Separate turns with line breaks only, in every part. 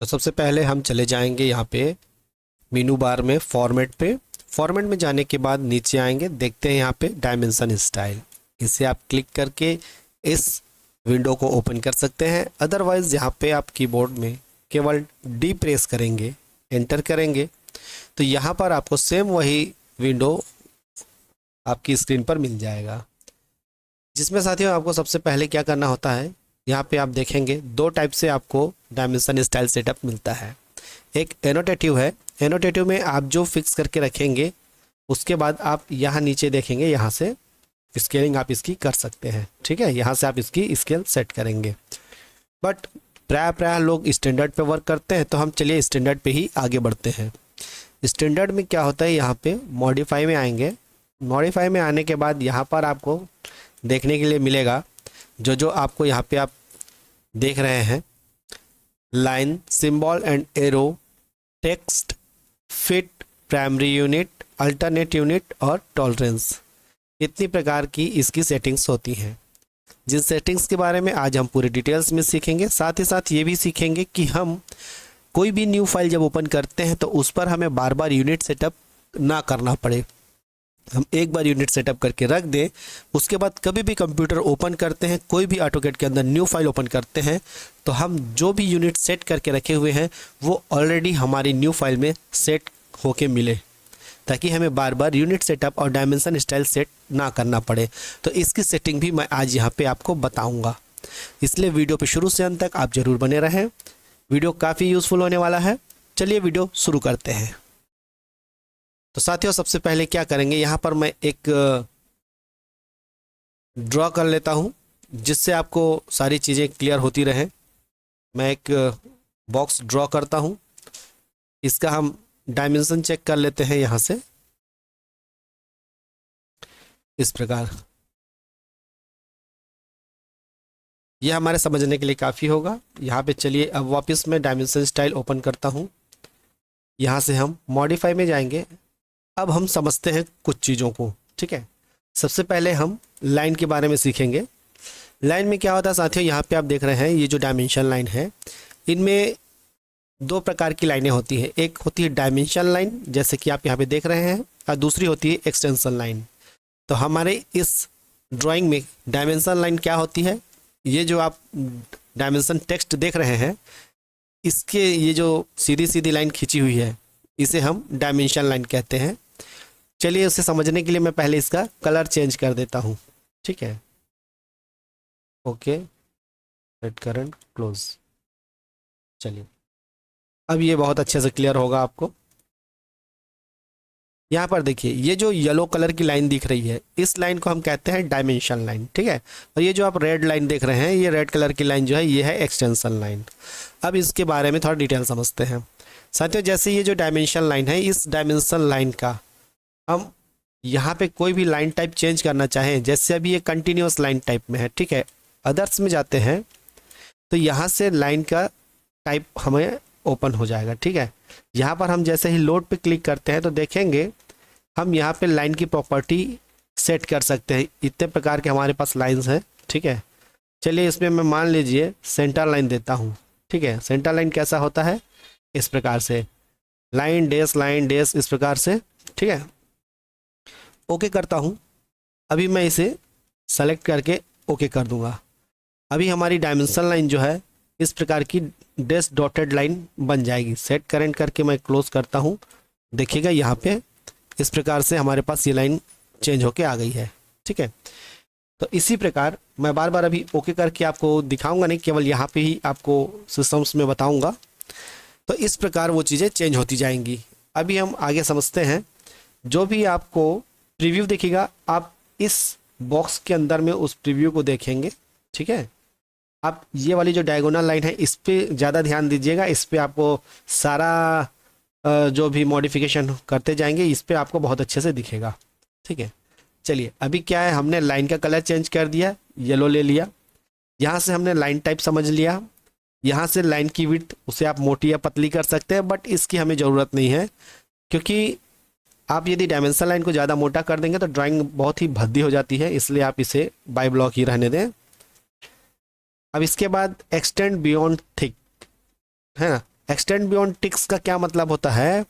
तो सबसे पहले हम चले जाएंगे यहाँ पे मेनू बार में फॉर्मेट पे। फॉर्मेट में जाने के बाद नीचे आएंगे, देखते हैं यहाँ पे डायमेंशन स्टाइल। इसे आप क्लिक करके इस विंडो को ओपन कर सकते हैं। अदरवाइज़ यहाँ पे आप कीबोर्ड में केवल डी प्रेस करेंगे, एंटर करेंगे, तो यहाँ पर आपको सेम वही विंडो आपकी स्क्रीन पर मिल जाएगा। जिसमें साथियों आपको सबसे पहले क्या करना होता है, यहाँ पे आप देखेंगे दो टाइप से आपको डायमेंशन स्टाइल सेटअप मिलता है। एक एनोटेटिव है, एनोटेटिव में आप जो फिक्स करके रखेंगे उसके बाद आप यहाँ नीचे देखेंगे, यहाँ से स्केलिंग आप इसकी कर सकते हैं। ठीक है, यहाँ से आप इसकी स्केल सेट करेंगे। बट प्राय लोग स्टैंडर्ड पे वर्क करते हैं, तो हम चलिए स्टैंडर्ड पे ही आगे बढ़ते हैं। स्टैंडर्ड में क्या होता है, यहाँ पे मॉडिफाई में आएंगे। मॉडिफाई में आने के बाद यहाँ पर आपको देखने के लिए मिलेगा जो आपको यहाँ पे आप देख रहे हैं, line, symbol and arrow, text, fit, primary unit, alternate unit और टॉलरेंस। इतनी प्रकार की इसकी सेटिंग्स होती हैं, जिन सेटिंग्स के बारे में आज हम पूरी डिटेल्स में सीखेंगे। साथ ही साथ ये भी सीखेंगे कि हम कोई भी न्यू फाइल जब ओपन करते हैं तो उस पर हमें बार बार यूनिट सेटअप ना करना पड़े। हम एक बार यूनिट सेटअप करके रख दें, उसके बाद कभी भी कंप्यूटर ओपन करते हैं, कोई भी ऑटोकैड के अंदर न्यू फाइल ओपन करते हैं, तो हम जो भी यूनिट सेट करके रखे हुए हैं वो ऑलरेडी हमारी न्यू फाइल में सेट होके मिले, ताकि हमें बार बार यूनिट सेटअप और डायमेंशन स्टाइल सेट ना करना पड़े। तो इसकी सेटिंग भी मैं आज यहाँ पे आपको बताऊँगा, इसलिए वीडियो पे शुरू से अंत तक आप ज़रूर बने रहें। वीडियो काफ़ी यूज़फुल होने वाला है। चलिए वीडियो शुरू करते हैं। तो साथियों सबसे पहले क्या करेंगे, यहाँ पर मैं एक ड्रॉ कर लेता हूँ जिससे आपको सारी चीज़ें क्लियर होती रहें। मैं एक बॉक्स ड्रॉ करता हूँ, इसका हम डायमेंशन चेक कर लेते हैं यहाँ से, इस प्रकार। यह हमारे समझने के लिए काफ़ी होगा। यहाँ पे चलिए अब वापस मैं डायमेंशन स्टाइल ओपन करता हूँ। यहाँ से हम मॉडिफाई में जाएंगे। अब हम समझते हैं कुछ चीज़ों को। ठीक है, सबसे पहले हम लाइन के बारे में सीखेंगे। लाइन में क्या होता है साथियों, यहाँ पे आप देख रहे हैं ये जो डायमेंशन लाइन है, इनमें दो प्रकार की लाइनें होती हैं। एक होती है डायमेंशन लाइन, जैसे कि आप यहाँ पे देख रहे हैं, और दूसरी होती है एक्सटेंशन लाइन। तो हमारे इस ड्राइंग में डायमेंशन लाइन क्या होती है, ये जो आप डायमेंशन टेक्स्ट देख रहे हैं, इसके ये जो सीधी सीधी लाइन खींची हुई है, इसे हम डायमेंशन लाइन कहते हैं। चलिए उसे समझने के लिए मैं पहले इसका कलर चेंज कर देता हूँ। ठीक है, ओके, सेट करंट क्लोज। चलिए अब ये बहुत अच्छे से क्लियर होगा आपको। यहाँ पर देखिए ये जो येलो कलर की लाइन दिख रही है, इस लाइन को हम कहते हैं डायमेंशन लाइन। ठीक है, और ये जो आप रेड लाइन देख रहे हैं, ये रेड कलर की लाइन जो है ये है एक्सटेंशन लाइन। अब इसके बारे में थोड़ा डिटेल समझते हैं साथियों। जैसे ये जो डायमेंशन लाइन है, इस डायमेंशन लाइन का हम यहाँ पे कोई भी लाइन टाइप चेंज करना चाहें, जैसे अभी ये कंटिन्यूस लाइन टाइप में है। ठीक है, अदर्स में जाते हैं तो यहाँ से लाइन का टाइप हमें ओपन हो जाएगा। ठीक है, यहाँ पर हम जैसे ही लोड पे क्लिक करते हैं तो देखेंगे हम यहाँ पे लाइन की प्रॉपर्टी सेट कर सकते हैं। इतने प्रकार के हमारे पास लाइंस हैं। ठीक है, चलिए इसमें मैं मान लीजिए सेंटर लाइन देता हूँ। ठीक है, सेंटर लाइन कैसा होता है, इस प्रकार से लाइन डेस इस प्रकार से। ठीक है, ओके करता हूँ। अभी मैं इसे सेलेक्ट करके ओके कर दूँगा। अभी हमारी डायमेंशन लाइन जो है इस प्रकार की डैश डॉटेड लाइन बन जाएगी। सेट करेंट करके मैं क्लोज करता हूँ। देखिएगा यहाँ पे इस प्रकार से हमारे पास ये लाइन चेंज होके आ गई है। ठीक है, तो इसी प्रकार मैं बार बार अभी ओके करके आपको दिखाऊंगा नहीं, केवल यहाँ पे ही आपको सिस्टम्स में बताऊंगा। तो इस प्रकार वो चीज़ें चेंज होती जाएंगी। अभी हम आगे समझते हैं। जो भी आपको प्रीव्यू दिखेगा, आप इस बॉक्स के अंदर में उस प्रीव्यू को देखेंगे। ठीक है, आप ये वाली जो डायगोनल लाइन है इस पर ज़्यादा ध्यान दीजिएगा। इस पर आपको सारा जो भी मॉडिफिकेशन करते जाएंगे, इस पर आपको बहुत अच्छे से दिखेगा। ठीक है, चलिए अभी क्या है, हमने लाइन का कलर चेंज कर दिया, येलो ले लिया। यहाँ से हमने लाइन टाइप समझ लिया। यहाँ से लाइन की विड्थ उसे आप मोटी या पतली कर सकते हैं, बट इसकी हमें ज़रूरत नहीं है, क्योंकि आप यदि डायमेंशन लाइन को ज़्यादा मोटा कर देंगे तो ड्राइंग बहुत ही भद्दी हो जाती है, इसलिए आप इसे बाय ब्लॉक ही रहने दें। अब इसके बाद एक्सटेंड बियॉन्ड थिक है ना, एक्सटेंड बियॉन्ड टिक्स का क्या मतलब होता है?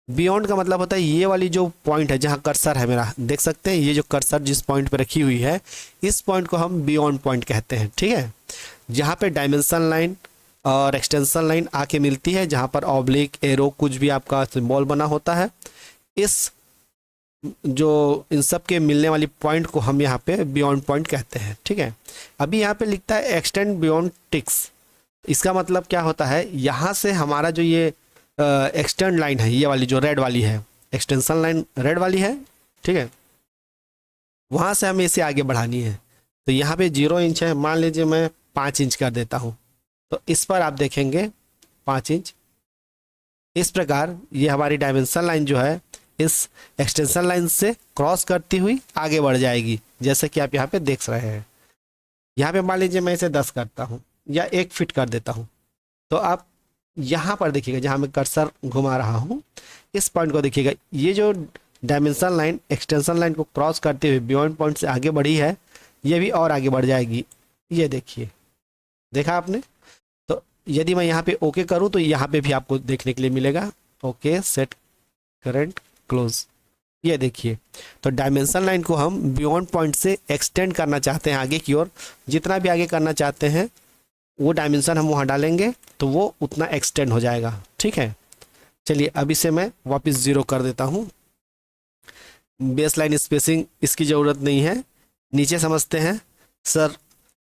बियॉन्ड का मतलब होता है ये वाली जो पॉइंट है जहाँ कर्सर है मेरा, देख सकते हैं ये जो कर्सर जिस पॉइंट पे रखी हुई है, इस पॉइंट को हम बियॉन्ड पॉइंट कहते हैं, ठीक है। जहाँ पे डायमेंशन लाइन और एक्सटेंशन लाइन आके मिलती है, जहाँ पर ऑब्लिक एरो कुछ भी आपका सिंबल बना होता है, इस जो इन सब के मिलने वाली पॉइंट को हम यहाँ पे बियॉन्ड पॉइंट कहते हैं, ठीक है। अभी यहाँ पे लिखता है एक्सटेंड बियॉन्ड टिक्स, इसका मतलब क्या होता है, यहाँ से हमारा जो ये एक्सटेंड लाइन है, ये वाली जो रेड वाली है, एक्सटेंशन लाइन रेड वाली है, ठीक है, वहाँ से हमें इसे आगे बढ़ानी है। तो यहाँ पे 0 इंच है, मान लीजिए मैं 5 इंच कर देता हूँ, तो इस पर आप देखेंगे 5 इंच। इस प्रकार ये हमारी डायमेंशन लाइन जो है इस एक्सटेंशन लाइन से क्रॉस करती हुई आगे बढ़ जाएगी, जैसे कि आप यहाँ पे देख रहे हैं। यहाँ पे मान लीजिए मैं इसे 10 करता हूँ या 1 फीट कर देता हूँ, तो आप यहाँ पर देखिएगा जहाँ मैं कर्सर घुमा रहा हूँ, इस पॉइंट को देखिएगा, ये जो डायमेंशन लाइन एक्सटेंशन लाइन को क्रॉस करते हुए बियॉन्ड पॉइंट से आगे बढ़ी है, ये भी और आगे बढ़ जाएगी। ये देखिए, देखा आपने? तो यदि मैं यहाँ पे ओके करूँ तो यहाँ पे भी आपको देखने के लिए मिलेगा, ओके सेट करंट क्लोज। ये देखिए, तो डायमेंशन लाइन को हम बियॉन्ड पॉइंट से एक्सटेंड करना चाहते हैं आगे की ओर, जितना भी आगे करना चाहते हैं वो डायमेंशन हम वहाँ डालेंगे तो वो उतना एक्सटेंड हो जाएगा, ठीक है। चलिए अब इसे मैं वापस 0 कर देता हूँ। बेस लाइन स्पेसिंग इसकी ज़रूरत नहीं है, नीचे समझते हैं। सर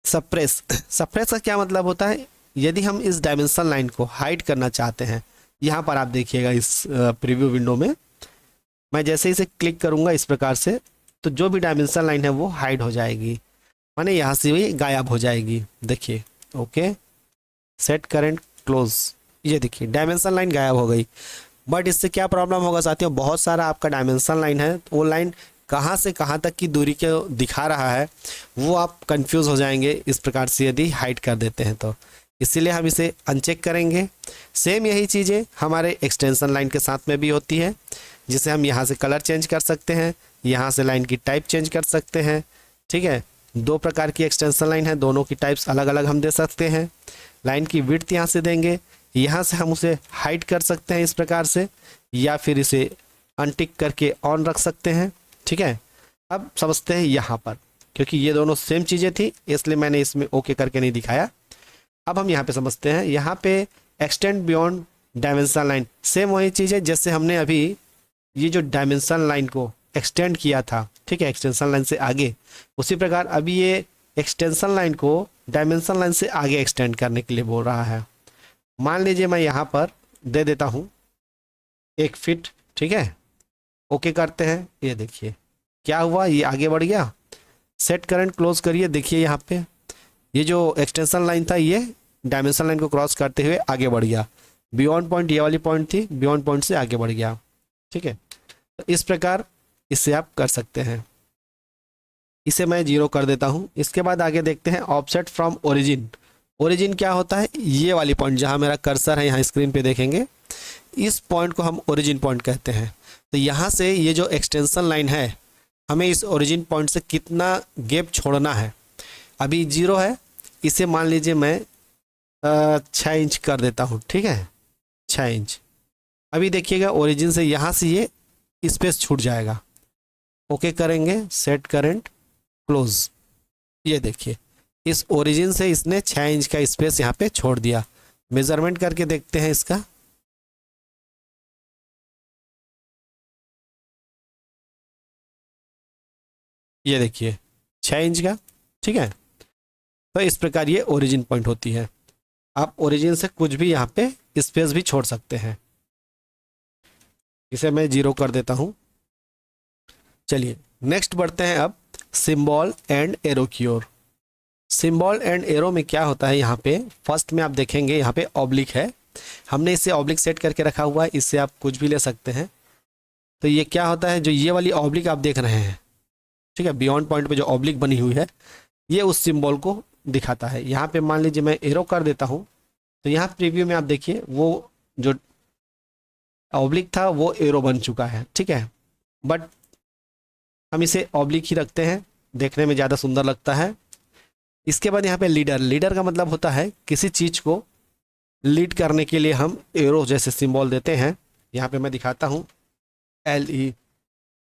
सप्रेस, सप्रेस का क्या मतलब होता है? यदि हम इस डायमेंशन लाइन को हाइड करना चाहते हैं, यहाँ पर आप देखिएगा इस प्रीव्यू विंडो में, मैं जैसे इसे क्लिक करूँगा इस प्रकार से, तो जो भी डायमेंशन लाइन है वो हाइड हो जाएगी, माने यहाँ से भी गायब हो जाएगी। देखिए, ओके सेट करंट क्लोज, ये देखिए डायमेंशन लाइन गायब हो गई। बट इससे क्या प्रॉब्लम होगा साथियों, बहुत सारा आपका डायमेंशन लाइन है, वो लाइन कहाँ से कहाँ तक की दूरी के दिखा रहा है वो आप कंफ्यूज हो जाएंगे इस प्रकार से यदि हाइड कर देते हैं तो, इसीलिए हम इसे अनचेक करेंगे। सेम यही चीज़ें हमारे एक्सटेंशन लाइन के साथ में भी होती है, जिसे हम यहाँ से कलर चेंज कर सकते हैं, यहाँ से लाइन की टाइप चेंज कर सकते हैं, ठीक है। 2 प्रकार की एक्सटेंशन लाइन है, दोनों की टाइप्स अलग अलग हम दे सकते हैं। लाइन की विड्थ यहाँ से देंगे, यहाँ से हम उसे हाइड कर सकते हैं इस प्रकार से, या फिर इसे अनटिक करके ऑन रख सकते हैं, ठीक है। अब समझते हैं यहाँ पर, क्योंकि ये दोनों सेम चीज़ें थी इसलिए मैंने इसमें ओके करके नहीं दिखाया। अब हम यहाँ पे समझते हैं, यहाँ पे extend beyond dimension line same वही चीज़ है जैसे हमने अभी ये जो डायमेंशन लाइन को एक्सटेंड किया था, ठीक है, एक्सटेंशन लाइन से आगे, उसी प्रकार अभी ये एक्सटेंशन लाइन को डायमेंशन लाइन से आगे एक्सटेंड करने के लिए बोल रहा है। मान लीजिए मैं यहाँ पर दे देता हूँ 1 फीट, ठीक है, ओके करते हैं। ये देखिए क्या हुआ, ये आगे बढ़ गया। सेट करंट क्लोज करिए, देखिए यहाँ पे ये जो एक्सटेंशन लाइन था ये डायमेंशन लाइन को क्रॉस करते हुए आगे बढ़ गया। बियॉन्ड पॉइंट ये वाली पॉइंट थी, बियॉन्ड पॉइंट से आगे बढ़ गया, ठीक है। तो इस प्रकार इससे आप कर सकते हैं। इसे मैं 0 कर देता हूँ। इसके बाद आगे देखते हैं ऑफसेट फ्रॉम ओरिजिन। ओरिजिन क्या होता है? ये वाली पॉइंट जहाँ मेरा कर्सर है, यहाँ स्क्रीन पे देखेंगे, इस पॉइंट को हम ओरिजिन पॉइंट कहते हैं। तो यहाँ से ये जो एक्सटेंशन लाइन है, हमें इस ओरिजिन पॉइंट से कितना गैप छोड़ना है। अभी 0 है, इसे मान लीजिए मैं 6 इंच कर देता हूँ, ठीक है, 6 इंच। अभी देखिएगा ओरिजिन से यहाँ से ये स्पेस छूट जाएगा। ओके करेंगे, सेट करंट क्लोज। ये देखिए इस ओरिजिन से इसने 6 इंच का स्पेस यहाँ पे छोड़ दिया। मेजरमेंट करके देखते हैं इसका। ये देखिए 6 इंच का, ठीक है। तो इस प्रकार ये ओरिजिन पॉइंट होती है। आप ओरिजिन से कुछ भी यहाँ पे स्पेस भी छोड़ सकते हैं। इसे मैं 0 कर देता हूँ। चलिए नेक्स्ट बढ़ते हैं अब सिंबल एंड एरो की ओर। सिंबल एंड एरो में क्या होता है, यहाँ पे फर्स्ट में आप देखेंगे यहाँ पे ऑब्लिक है, हमने इसे ऑब्लिक सेट करके रखा हुआ है, इससे आप कुछ भी ले सकते हैं। तो ये क्या होता है, जो ये वाली ऑब्लिक आप देख रहे हैं, ठीक है, बियॉन्ड पॉइंट पे जो ऑब्लिक बनी हुई है ये उस सिंबल को दिखाता है। यहाँ पे मान लीजिए मैं एरो कर देता हूँ, तो यहाँ प्रीव्यू में आप देखिए वो जो ऑब्लिक था वो एरो बन चुका है, ठीक है। बट हम इसे ऑब्लिक ही रखते हैं, देखने में ज़्यादा सुंदर लगता है। इसके बाद यहाँ पे लीडर। लीडर का मतलब होता है किसी चीज़ को लीड करने के लिए हम एरो जैसे सिंबल देते हैं। यहाँ पे मैं दिखाता हूँ LE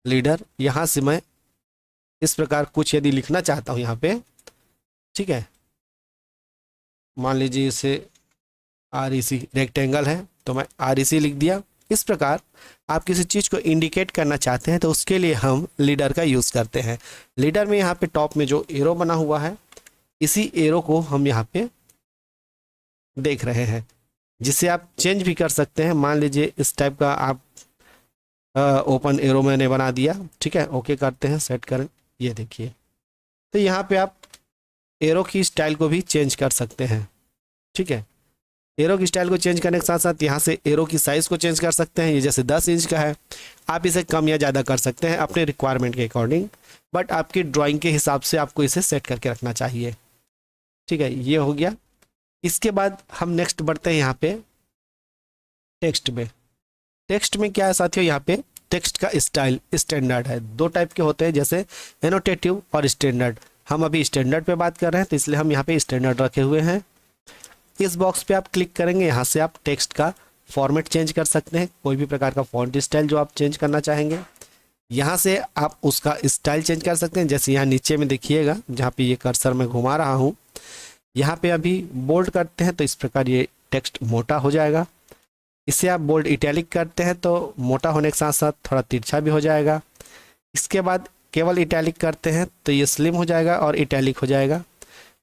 लीडर। यहाँ से मैं इस प्रकार कुछ यदि लिखना चाहता हूँ यहाँ पे, ठीक है, मान लीजिए इसे REC रेक्टेंगल है तो मैं REC लिख दिया। इस प्रकार आप किसी चीज़ को इंडिकेट करना चाहते हैं तो उसके लिए हम लीडर का यूज़ करते हैं। लीडर में यहाँ पे टॉप में जो एरो बना हुआ है, इसी एरो को हम यहाँ पे देख रहे हैं, जिसे आप चेंज भी कर सकते हैं। मान लीजिए इस टाइप का आप ओपन एरो मैंने बना दिया, ठीक है, ओके करते हैं, सेट करें, ये देखिए। तो यहाँ पे आप एरो की स्टाइल को भी चेंज कर सकते हैं, ठीक है। एरो की स्टाइल को चेंज करने के साथ साथ यहाँ से एरो की साइज़ को चेंज कर सकते हैं। ये जैसे 10 इंच का है, आप इसे कम या ज़्यादा कर सकते हैं अपने रिक्वायरमेंट के अकॉर्डिंग, बट आपकी ड्राइंग के हिसाब से आपको इसे सेट करके रखना चाहिए, ठीक है। ये हो गया। इसके बाद हम नेक्स्ट बढ़ते हैं यहाँ पे टेक्स्ट में। टेक्स्ट में क्या है साथियों, यहाँ पे टेक्स्ट का स्टाइल स्टैंडर्ड है। दो टाइप के होते हैं, जैसे एनोटेटिव और स्टैंडर्ड। हम अभी स्टैंडर्ड पे बात कर रहे हैं तो इसलिए हम यहाँ पे स्टैंडर्ड रखे हुए हैं। इस बॉक्स पे आप क्लिक करेंगे, यहाँ से आप टेक्स्ट का फॉर्मेट चेंज कर सकते हैं, कोई भी प्रकार का फॉन्ट स्टाइल जो आप चेंज करना चाहेंगे। यहाँ से आप उसका स्टाइल चेंज कर सकते हैं, जैसे यहाँ नीचे में देखिएगा जहाँ पे ये कर्सर मैं घुमा रहा हूँ, यहाँ पे अभी बोल्ड करते हैं तो इस प्रकार ये टेक्स्ट मोटा हो जाएगा। इसे आप बोल्ड इटैलिक करते हैं तो मोटा होने के साथ साथ थोड़ा तिरछा भी हो जाएगा। इसके बाद केवल इटैलिक करते हैं तो ये स्लिम हो जाएगा और इटैलिक हो जाएगा,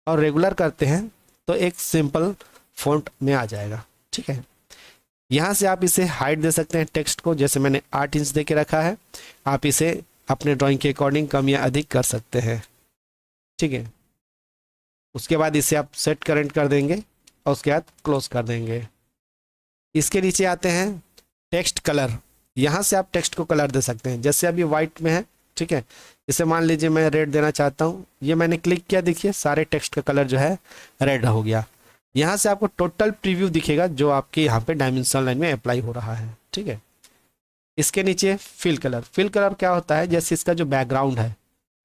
और रेगुलर करते हैं तो एक सिंपल फॉन्ट में आ जाएगा, ठीक है। यहाँ से आप इसे हाइट दे सकते हैं टेक्स्ट को, जैसे मैंने 8 इंच दे के रखा है, आप इसे अपने ड्राइंग के अकॉर्डिंग कम या अधिक कर सकते हैं, ठीक है। उसके बाद इसे आप सेट करेंट कर देंगे और उसके बाद क्लोज कर देंगे। इसके नीचे आते हैं टेक्स्ट कलर। यहाँ से आप टेक्स्ट को कलर दे सकते हैं, जैसे अभी वाइट में है, ठीक है। इसे मान लीजिए मैं रेड देना चाहता हूँ, ये मैंने क्लिक किया, देखिए सारे टेक्स्ट का कलर जो है रेड हो गया। यहाँ से आपको टोटल प्रीव्यू दिखेगा जो आपके यहाँ पे डायमेंशन लाइन में अप्लाई हो रहा है, ठीक है। इसके नीचे फिल कलर। फिल कलर क्या होता है, जैसे इसका जो बैकग्राउंड है,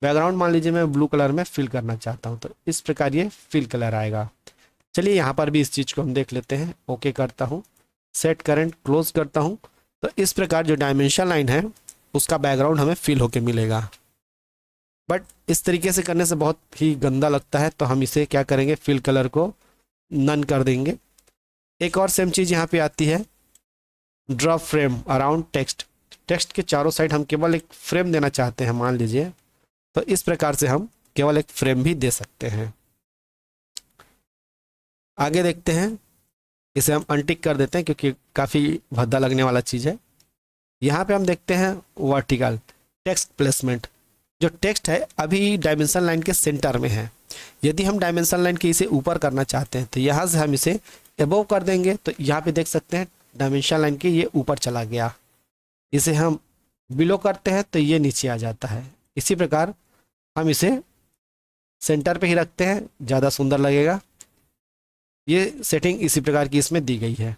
बैकग्राउंड मान लीजिए मैं ब्लू कलर में फिल करना चाहता हूँ तो इस प्रकार ये फिल कलर आएगा। चलिए यहाँ पर भी इस चीज़ को हम देख लेते हैं। ओके करता हूँ, सेट करेंट, क्लोज करता हूँ, तो इस प्रकार जो डायमेंशन लाइन है उसका बैकग्राउंड हमें फिल होके मिलेगा। बट इस तरीके से करने से बहुत ही गंदा लगता है, तो हम इसे क्या करेंगे, फिल कलर को नन कर देंगे। एक और सेम चीज़ यहाँ पे आती है, draw frame around text. Text के चारों साइड हम केवल एक फ्रेम देना चाहते हैं मान लीजिए, तो इस प्रकार से हम केवल एक फ्रेम भी दे सकते हैं। आगे देखते हैं, इसे हम अनटिक कर देते हैं क्योंकि काफ़ी भद्दा लगने वाला चीज़ है। यहाँ पे हम देखते हैं वर्टिकल टेक्स्ट प्लेसमेंट। जो टेक्स्ट है अभी डायमेंशन लाइन के सेंटर में है, यदि हम डायमेंशन लाइन के इसे ऊपर करना चाहते हैं तो यहाँ से हम इसे एबोव कर देंगे, तो यहाँ पे देख सकते हैं डायमेंशन लाइन के ये ऊपर चला गया। इसे हम बिलो करते हैं तो ये नीचे आ जाता है। इसी प्रकार हम इसे सेंटर पे ही रखते हैं, ज़्यादा सुंदर लगेगा। ये सेटिंग इसी प्रकार की इसमें दी गई है।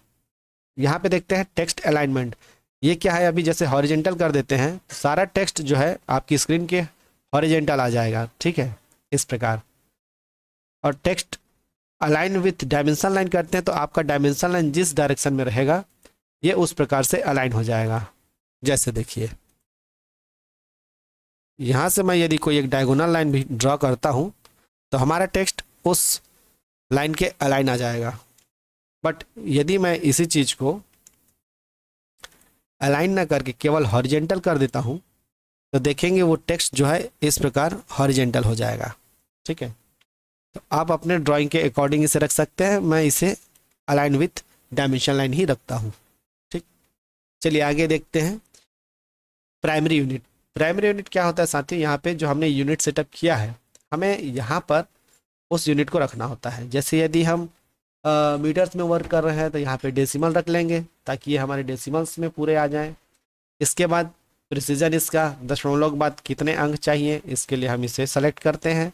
यहाँ पे देखते हैं टेक्स्ट अलाइनमेंट। ये क्या है, अभी जैसे हॉरिजेंटल कर देते हैं तो सारा टेक्स्ट जो है आपकी स्क्रीन के हॉरिजेंटल आ जाएगा, ठीक है, इस प्रकार। और text align with dimension line करते हैं तो आपका डायमेंशन लाइन जिस डायरेक्शन में रहेगा ये उस प्रकार से अलाइन हो जाएगा। जैसे देखिए यहाँ से मैं यदि कोई एक डायगोनल लाइन भी ड्रॉ करता हूँ तो हमारा टेक्स्ट उस लाइन के अलाइन आ जाएगा। बट यदि मैं इसी चीज़ को अलाइन ना करके केवल हॉरिजेंटल कर देता हूँ तो देखेंगे वो टेक्स्ट जो है इस प्रकार हॉरिजेंटल हो जाएगा, ठीक है। तो आप अपने ड्राइंग के अकॉर्डिंग इसे रख सकते हैं। मैं इसे अलाइन विथ डायमेंशन लाइन ही रखता हूँ, ठीक। चलिए आगे देखते हैं प्राइमरी यूनिट। प्राइमरी यूनिट क्या होता है साथियों, यहाँ पे जो हमने यूनिट सेटअप किया है हमें यहाँ पर उस यूनिट को रखना होता है। जैसे यदि हम मीटर्स में वर्क कर रहे हैं तो यहाँ पे डेसिमल रख लेंगे ताकि ये हमारे डेसिमल्स में पूरे आ जाएं। इसके बाद प्रिसीजन, इसका दशमलव के बाद कितने अंक चाहिए इसके लिए हम इसे सेलेक्ट करते हैं।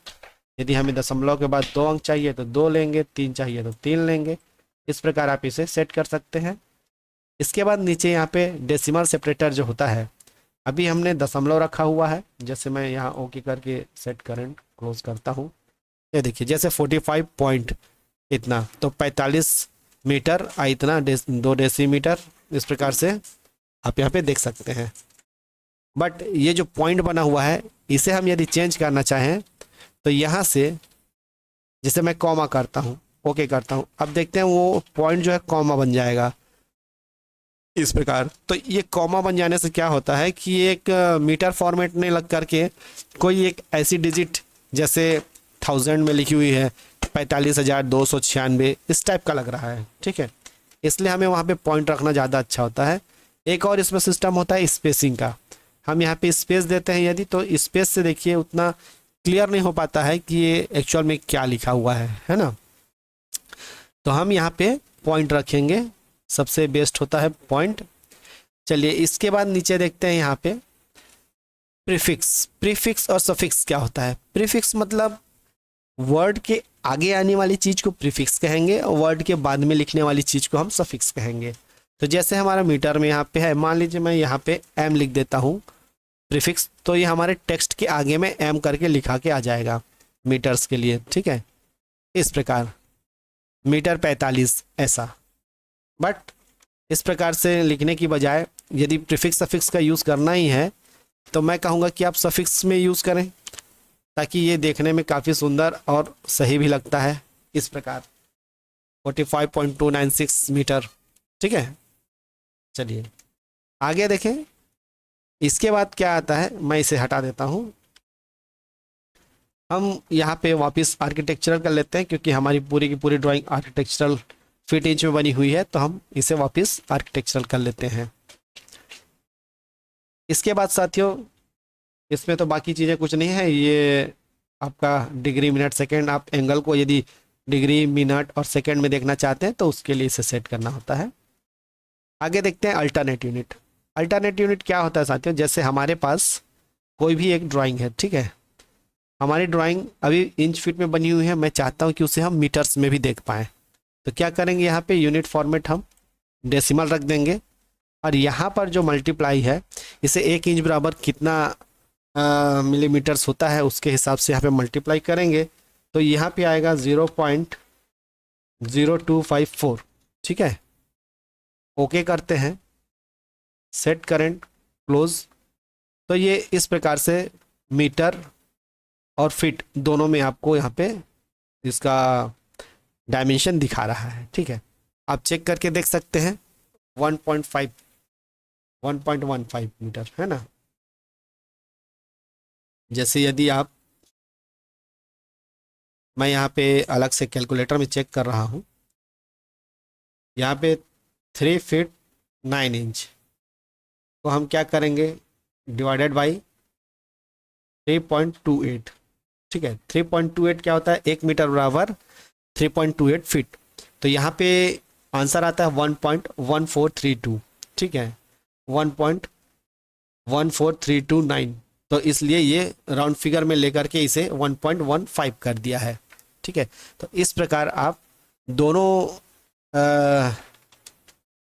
यदि हमें दशमलव के बाद 2 अंक चाहिए तो 2 लेंगे, 3 चाहिए तो 3 लेंगे। इस प्रकार आप इसे सेट कर सकते हैं। इसके बाद नीचे यहाँ पे डेसिमल सेपरेटर जो होता है, अभी हमने दशमलव रखा हुआ है। जैसे मैं यहाँ ओके करके सेट करेंट क्लोज करता हूँ, ये देखिए जैसे 45 पॉइंट इतना, तो 45 मीटर इतना 2 डेसीमीटर, इस प्रकार से आप यहाँ पे देख सकते हैं। बट ये जो पॉइंट बना हुआ है इसे हम यदि चेंज करना चाहें तो यहाँ से जैसे मैं कॉमा करता हूँ, ओके करता हूँ, अब देखते हैं वो पॉइंट जो है कॉमा बन जाएगा इस प्रकार। तो ये कॉमा बन जाने से क्या होता है कि एक मीटर फॉर्मेट में लग करके कोई एक ऐसी डिजिट जैसे 1000 में लिखी हुई है 45,296 इस टाइप का लग रहा है, ठीक है। इसलिए हमें वहाँ पे पॉइंट रखना ज़्यादा अच्छा होता है। एक और इसमें सिस्टम होता है स्पेसिंग का। हम यहाँ पे स्पेस देते हैं यदि, तो स्पेस से देखिए उतना क्लियर नहीं हो पाता है कि ये एक्चुअल में क्या लिखा हुआ है ना। तो हम यहाँ पे पॉइंट रखेंगे, सबसे बेस्ट होता है पॉइंट। चलिए इसके बाद नीचे देखते हैं यहाँ पे प्रीफिक्स। प्रीफिक्स और सफिक्स क्या होता है? प्रीफिक्स मतलब वर्ड के आगे आने वाली चीज़ को प्रीफिक्स कहेंगे और वर्ड के बाद में लिखने वाली चीज़ को हम सफिक्स कहेंगे। तो जैसे हमारा मीटर में यहाँ पे है, मान लीजिए मैं यहाँ पे एम लिख देता हूँ प्रीफिक्स, तो ये हमारे टेक्स्ट के आगे में एम करके लिखा के आ जाएगा मीटर्स के लिए, ठीक है। इस प्रकार मीटर 45 ऐसा। बट इस प्रकार से लिखने की बजाय यदि प्रीफिक्स सफिक्स का यूज़ करना ही है तो मैं कहूँगा कि आप सफिक्स में यूज़ करें, ताकि ये देखने में काफ़ी सुंदर और सही भी लगता है। इस प्रकार 45.296 मीटर, ठीक है। चलिए आगे देखें। इसके बाद क्या आता है, मैं इसे हटा देता हूँ। हम यहाँ पे वापस आर्किटेक्चरल कर लेते हैं, क्योंकि हमारी पूरी की पूरी ड्राइंग आर्किटेक्चरल फिट इंच में बनी हुई है, तो हम इसे वापस आर्किटेक्चरल कर लेते हैं। इसके बाद साथियों इसमें तो बाकी चीज़ें कुछ नहीं है। ये आपका डिग्री मिनट सेकंड, आप एंगल को यदि डिग्री मिनट और सेकंड में देखना चाहते हैं तो उसके लिए इसे सेट करना होता है। आगे देखते हैं अल्टरनेट यूनिट। अल्टरनेट यूनिट क्या होता है साथियों? जैसे हमारे पास कोई भी एक ड्राइंग है, ठीक है। हमारी ड्राइंग अभी इंच फीट में बनी हुई है, मैं चाहता हूँ कि उसे हम मीटर्स में भी देख पाएँ। तो क्या करेंगे, यहाँ पे यूनिट फॉर्मेट हम डेसिमल रख देंगे और यहाँ पर जो मल्टीप्लाई है इसे 1 इंच बराबर कितना मिलीमीटर्स होता है उसके हिसाब से यहाँ पे मल्टीप्लाई करेंगे, तो यहाँ पे आएगा 0.0254, ठीक है। ओके करते हैं, सेट करेंट, क्लोज। तो ये इस प्रकार से मीटर और फिट दोनों में आपको यहाँ पे इसका डायमेंशन दिखा रहा है, ठीक है। आप चेक करके देख सकते हैं 1.15 मीटर है ना। जैसे यदि आप, मैं यहाँ पे अलग से कैलकुलेटर में चेक कर रहा हूँ, यहाँ पे 3 फीट 9 इंच, तो हम क्या करेंगे, डिवाइडेड बाई 3.28, ठीक है। 3.28 क्या होता है, 1 मीटर बराबर 3.28 फीट। तो यहाँ पे आंसर आता है 1.1432, ठीक है, 1.14329। तो इसलिए ये राउंड फिगर में लेकर के इसे 1.15 कर दिया है, ठीक है। तो इस प्रकार आप दोनों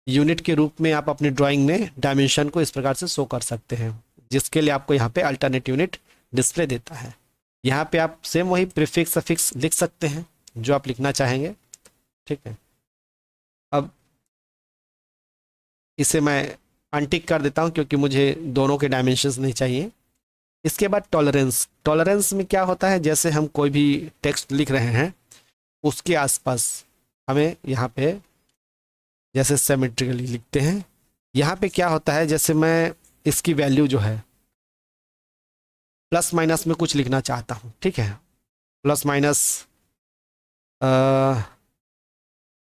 यूनिट के रूप में आप अपनी ड्राइंग में डायमेंशन को इस प्रकार से शो कर सकते हैं, जिसके लिए आपको यहाँ पे अल्टरनेट यूनिट डिस्प्ले देता है। यहाँ पे आप सेम वही प्रीफिक्स सफिक्स लिख सकते हैं जो आप लिखना चाहेंगे, ठीक है। अब इसे मैं अनटिक कर देता हूँ क्योंकि मुझे दोनों के डायमेंशंस नहीं चाहिए। इसके बाद टॉलरेंस। टॉलरेंस में क्या होता है, जैसे हम कोई भी टेक्स्ट लिख रहे हैं उसके आसपास हमें यहाँ पे जैसे सिमेट्रिकली लिखते हैं, यहाँ पे क्या होता है, जैसे मैं इसकी वैल्यू जो है प्लस माइनस में कुछ लिखना चाहता हूँ, ठीक है। प्लस माइनस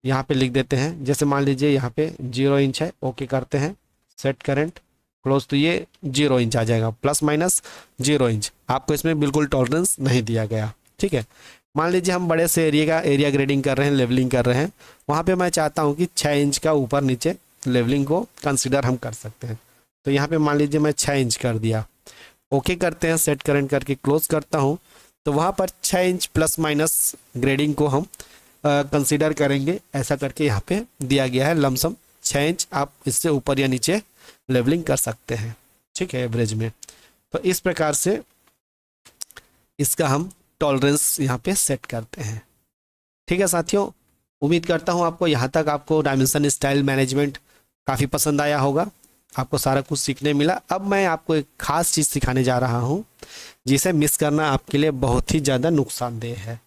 यहाँ पे लिख देते हैं, जैसे मान लीजिए यहाँ पे 0 इंच है, ओके करते हैं, सेट करेंट, क्लोज। तो ये 0 इंच आ जाएगा, प्लस माइनस 0 इंच। आपको इसमें बिल्कुल टॉलरेंस नहीं दिया गया, ठीक है। मान लीजिए हम बड़े से एरिया का एरिया ग्रेडिंग कर रहे हैं, लेवलिंग कर रहे हैं, वहाँ पे मैं चाहता हूँ कि 6 इंच का ऊपर नीचे लेवलिंग को कंसिडर हम कर सकते हैं। तो यहाँ पे मान लीजिए मैं 6 इंच कर दिया, ओके करते हैं, सेट करेंट करके क्लोज करता हूँ। तो वहाँ पर 6 इंच प्लस माइनस ग्रेडिंग को हम कंसिडर करेंगे, ऐसा करके यहाँ पे दिया गया है लमसम 6 इंच। आप इससे ऊपर या नीचे लेवलिंग कर सकते हैं, ठीक है, एवरेज में। तो इस प्रकार से इसका हम टॉलरेंस यहाँ पे सेट करते हैं, ठीक है साथियों। उम्मीद करता हूँ आपको यहाँ तक आपको डायमेंशन स्टाइल मैनेजमेंट काफ़ी पसंद आया होगा, आपको सारा कुछ सीखने मिला। अब मैं आपको एक ख़ास चीज़ सिखाने जा रहा हूँ जिसे मिस करना आपके लिए बहुत ही ज़्यादा नुकसानदेह है,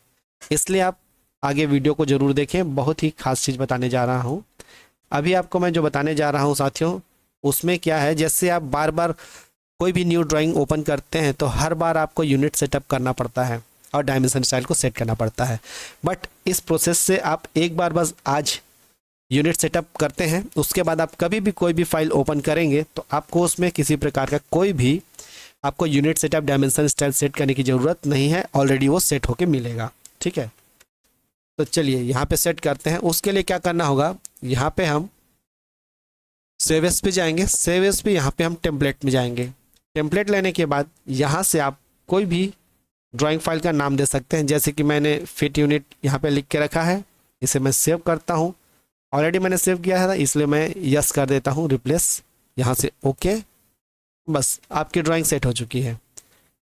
इसलिए आप आगे वीडियो को ज़रूर देखें। बहुत ही ख़ास चीज़ बताने जा रहा हूँ। अभी आपको मैं जो बताने जा रहा हूँ साथियों, उसमें क्या है, जैसे आप बार बार कोई भी न्यू ड्राइंग ओपन करते हैं तो हर बार आपको यूनिट सेटअप करना पड़ता है और डायमेंशन स्टाइल को सेट करना पड़ता है। बट इस प्रोसेस से आप एक बार बस आज यूनिट सेटअप करते हैं, उसके बाद आप कभी भी कोई भी फाइल ओपन करेंगे तो आपको उसमें किसी प्रकार का कोई भी आपको unit setup dimension style set करने की ज़रूरत नहीं है, ऑलरेडी वो सेट होके मिलेगा। ठीक है, तो चलिए यहाँ पे सेट करते हैं। उसके लिए क्या करना होगा, यहाँ पे हम सेव एज पे जाएंगे, सेव एज पे यहाँ पे हम टेम्पलेट में जाएंगे। टेम्पलेट लेने के बाद यहाँ से आप कोई भी ड्राइंग फाइल का नाम दे सकते हैं, जैसे कि मैंने फिट यूनिट यहाँ पे लिख के रखा है, इसे मैं सेव करता हूँ। ऑलरेडी मैंने सेव किया था इसलिए मैं यस कर देता हूँ, रिप्लेस यहाँ से ओके। बस आपकी ड्राइंग सेट हो चुकी है।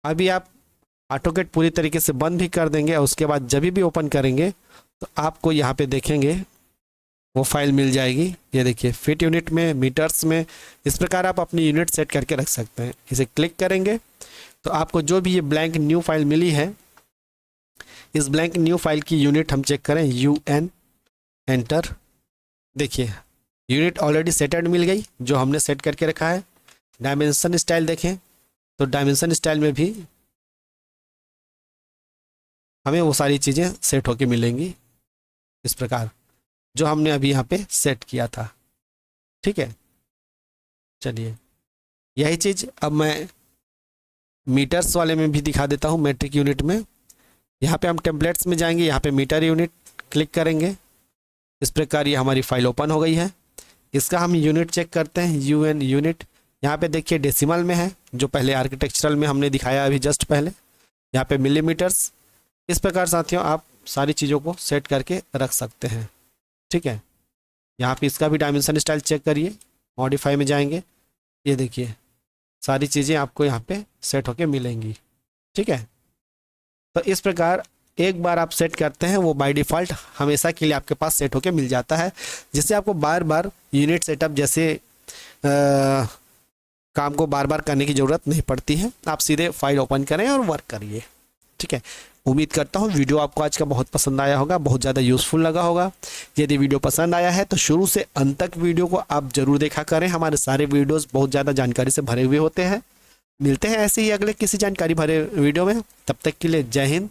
अभी आप ऑटोकैड पूरी तरीके से बंद भी कर देंगे और उसके बाद जब भी ओपन करेंगे तो आपको यहाँ पे देखेंगे वो फाइल मिल जाएगी। ये देखिए फिट यूनिट में, मीटर्स में, इस प्रकार आप अपनी यूनिट सेट करके रख सकते हैं। इसे क्लिक करेंगे तो आपको जो भी ये ब्लैंक न्यू फाइल मिली है, इस ब्लैंक न्यू फाइल की यूनिट हम चेक करें, UN एंटर। देखिए यूनिट ऑलरेडी सेटेड मिल गई जो हमने सेट करके रखा है। डायमेंशन स्टाइल देखें तो डायमेंशन स्टाइल में भी हमें वो सारी चीज़ें सेट होके मिलेंगी इस प्रकार जो हमने अभी यहाँ पे सेट किया था। ठीक है, चलिए यही चीज़ अब मैं मीटर्स वाले में भी दिखा देता हूँ। मेट्रिक यूनिट में यहाँ पे हम टेम्पलेट्स में जाएंगे, यहाँ पे मीटर यूनिट क्लिक करेंगे। इस प्रकार ये हमारी फाइल ओपन हो गई है। इसका हम यूनिट चेक करते हैं, UN यूनिट। यहाँ पे देखिए डेसिमल में है, जो पहले आर्किटेक्चरल में हमने दिखाया अभी जस्ट पहले। यहाँ पे मिलीमीटर्स। इस प्रकार साथियों आप सारी चीज़ों को सेट करके रख सकते हैं। ठीक है, यहाँ पे इसका भी डायमेंशन स्टाइल चेक करिए, मॉडिफाई में जाएंगे, ये देखिए सारी चीज़ें आपको यहाँ पे सेट होके मिलेंगी। ठीक है, तो इस प्रकार एक बार आप सेट करते हैं वो बाय डिफ़ॉल्ट हमेशा के लिए आपके पास सेट होके मिल जाता है, जिससे आपको बार बार यूनिट सेटअप जैसे काम को बार बार करने की ज़रूरत नहीं पड़ती है। आप सीधे फाइल ओपन करें और वर्क करिए। ठीक है, उम्मीद करता हूँ वीडियो आपको आज का बहुत पसंद आया होगा, बहुत ज़्यादा यूज़फुल लगा होगा। यदि वीडियो पसंद आया है तो शुरू से अंत तक वीडियो को आप ज़रूर देखा करें। हमारे सारे वीडियोस बहुत ज़्यादा जानकारी से भरे हुए होते हैं। मिलते हैं ऐसे ही अगले किसी जानकारी भरे वीडियो में, तब तक के लिए जय हिंद,